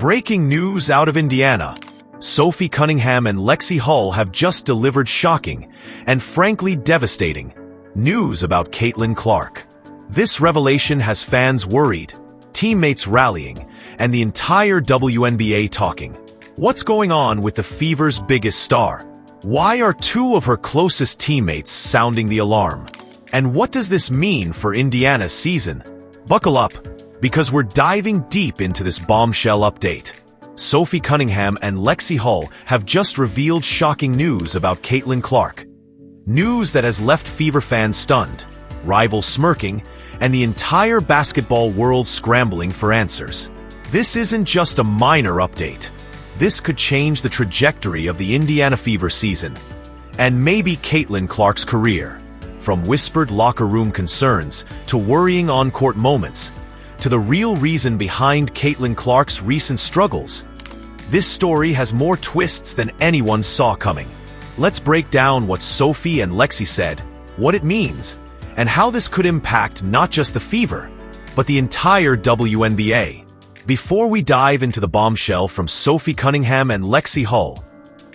Breaking news out of Indiana. Sophie Cunningham and Lexie Hull have just delivered shocking and frankly devastating news about Caitlin Clark. This revelation has fans worried, teammates rallying, and the entire WNBA talking. What's going on with the Fever's biggest star? Why are two of her closest teammates sounding the alarm? And what does this mean for Indiana's season? Buckle up, because we're diving deep into this bombshell update. Sophie Cunningham and Lexie Hull have just revealed shocking news about Caitlin Clark. News that has left Fever fans stunned, rivals smirking, and the entire basketball world scrambling for answers. This isn't just a minor update. This could change the trajectory of the Indiana Fever season, and maybe Caitlin Clark's career. From whispered locker room concerns to worrying on-court moments, to the real reason behind Caitlin Clark's recent struggles. This story has more twists than anyone saw coming. Let's break down what Sophie and Lexie said, what it means, and how this could impact not just the Fever, but the entire WNBA. Before we dive into the bombshell from Sophie Cunningham and Lexie Hull,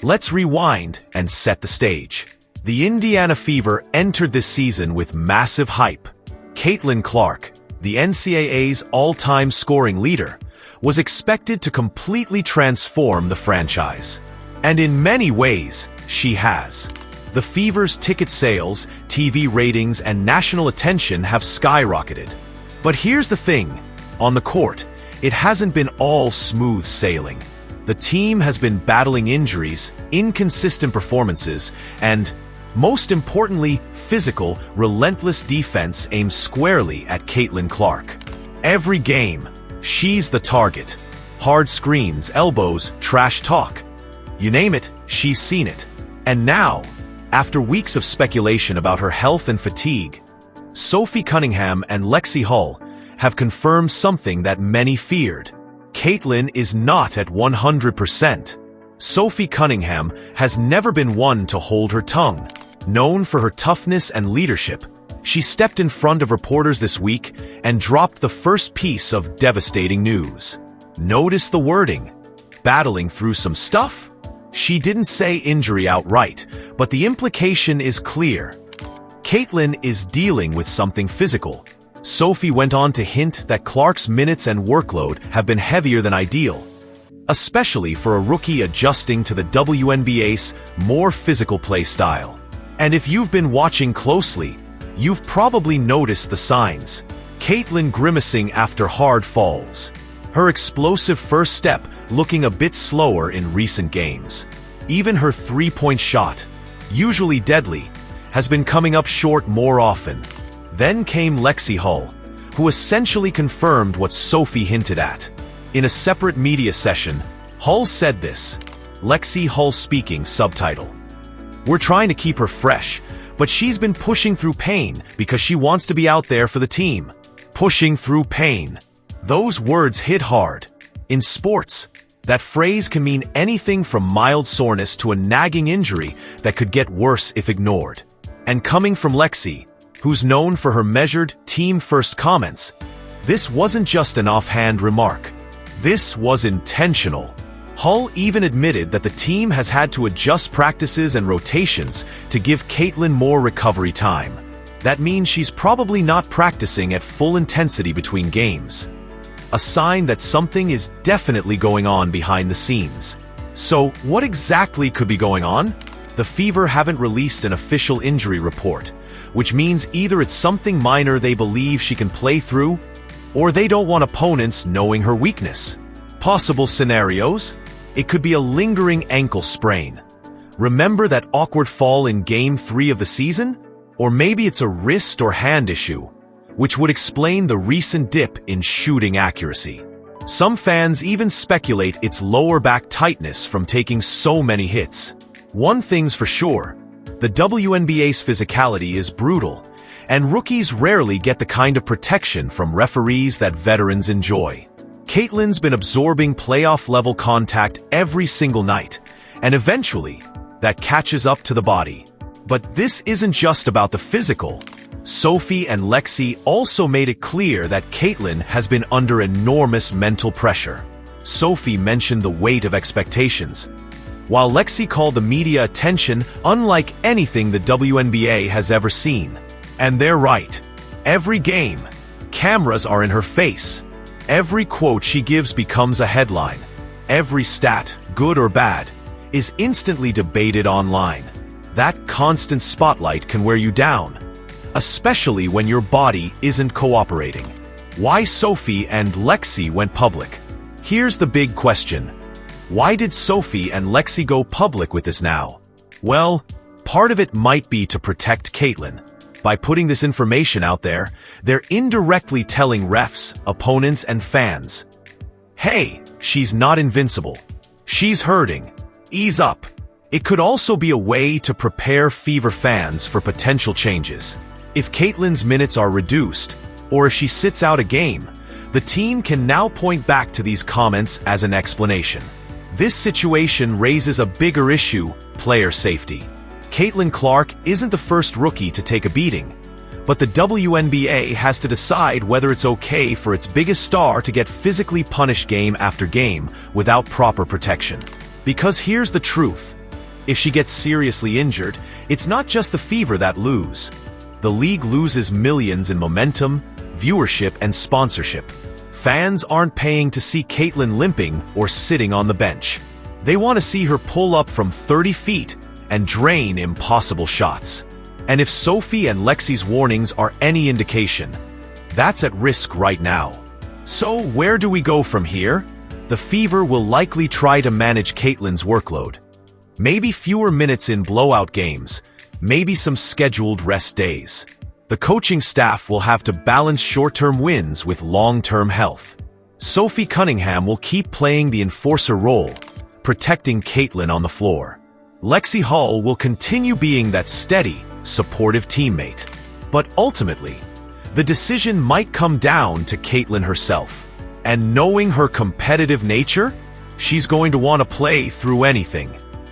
let's rewind and set the stage. The Indiana Fever entered this season with massive hype. Caitlin Clark, the NCAA's all-time scoring leader, was expected to completely transform the franchise. And in many ways, she has. The Fever's ticket sales, TV ratings, and national attention have skyrocketed. But here's the thing, on the court, it hasn't been all smooth sailing. The team has been battling injuries, inconsistent performances, and, most importantly, physical, relentless defense aimed squarely at Caitlin Clark. Every game, she's the target. Hard screens, elbows, trash talk. You name it, she's seen it. And now, after weeks of speculation about her health and fatigue, Sophie Cunningham and Lexie Hull have confirmed something that many feared. Caitlin is not at 100%. Sophie Cunningham has never been one to hold her tongue. Known for her toughness and leadership, she stepped in front of reporters this week and dropped the first piece of devastating news. Notice the wording. Battling through some stuff? She didn't say injury outright, but the implication is clear. Caitlin is dealing with something physical. Sophie went on to hint that Clark's minutes and workload have been heavier than ideal, especially for a rookie adjusting to the WNBA's more physical play style. And if you've been watching closely, you've probably noticed the signs. Caitlin grimacing after hard falls. Her explosive first step looking a bit slower in recent games. Even her three-point shot, usually deadly, has been coming up short more often. Then came Lexie Hull, who essentially confirmed what Sophie hinted at. In a separate media session, Hull said this. Lexie Hull speaking, subtitle. We're trying to keep her fresh, but she's been pushing through pain because she wants to be out there for the team. Pushing through pain. Those words hit hard. In sports, that phrase can mean anything from mild soreness to a nagging injury that could get worse if ignored. And coming from Lexie, who's known for her measured, team-first comments, this wasn't just an offhand remark. This was intentional. Hull even admitted that the team has had to adjust practices and rotations to give Caitlin more recovery time. That means she's probably not practicing at full intensity between games. A sign that something is definitely going on behind the scenes. So, what exactly could be going on? The Fever haven't released an official injury report, which means either it's something minor they believe she can play through, or they don't want opponents knowing her weakness. Possible scenarios? It could be a lingering ankle sprain. Remember that awkward fall in Game 3 of the season? Or maybe it's a wrist or hand issue, which would explain the recent dip in shooting accuracy. Some fans even speculate it's lower back tightness from taking so many hits. One thing's for sure, the WNBA's physicality is brutal, and rookies rarely get the kind of protection from referees that veterans enjoy. Caitlin's been absorbing playoff-level contact every single night, and eventually, that catches up to the body. But this isn't just about the physical. Sophie and Lexie also made it clear that Caitlin has been under enormous mental pressure. Sophie mentioned the weight of expectations, while Lexie called the media attention unlike anything the WNBA has ever seen. And they're right. Every game, cameras are in her face. Every quote she gives becomes a headline. Every stat, good or bad, is instantly debated online. That constant spotlight can wear you down, especially when your body isn't cooperating. Why Sophie and Lexie went public? Here's the big question. Why did Sophie and Lexie go public with this now? Well, part of it might be to protect Caitlin. By putting this information out there, they're indirectly telling refs, opponents, and fans, hey, she's not invincible. She's hurting. Ease up. It could also be a way to prepare Fever fans for potential changes. If Caitlin's minutes are reduced, or if she sits out a game, the team can now point back to these comments as an explanation. This situation raises a bigger issue: player safety. Caitlin Clark isn't the first rookie to take a beating, but the WNBA has to decide whether it's okay for its biggest star to get physically punished game after game without proper protection. Because here's the truth. If she gets seriously injured, it's not just the Fever that lose. The league loses millions in momentum, viewership, and sponsorship. Fans aren't paying to see Caitlin limping or sitting on the bench. They want to see her pull up from 30 feet and drain impossible shots. And if Sophie and Lexie's warnings are any indication, that's at risk right now. So where do we go from here? The Fever will likely try to manage Caitlin's workload. Maybe fewer minutes in blowout games, maybe some scheduled rest days. The coaching staff will have to balance short-term wins with long-term health. Sophie Cunningham will keep playing the enforcer role, protecting Caitlin on the floor. Lexie Hull will continue being that steady, supportive teammate. But ultimately, the decision might come down to Caitlin herself. And knowing her competitive nature, she's going to want to play through anything.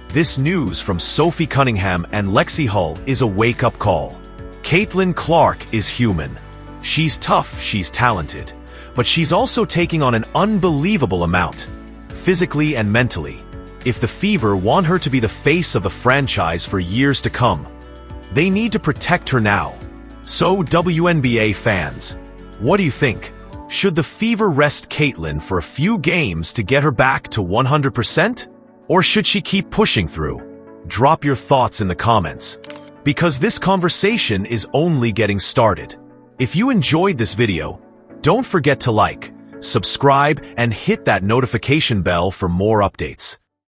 This news from Sophie Cunningham and Lexie Hull is a wake-up call. Caitlin Clark is human. She's tough, she's talented, but she's also taking on an unbelievable amount, physically and mentally. If the Fever want her to be the face of the franchise for years to come, they need to protect her now. So WNBA fans, what do you think? Should the Fever rest Caitlin for a few games to get her back to 100%? Or should she keep pushing through? Drop your thoughts in the comments, because this conversation is only getting started. If you enjoyed this video, don't forget to like, subscribe, and hit that notification bell for more updates.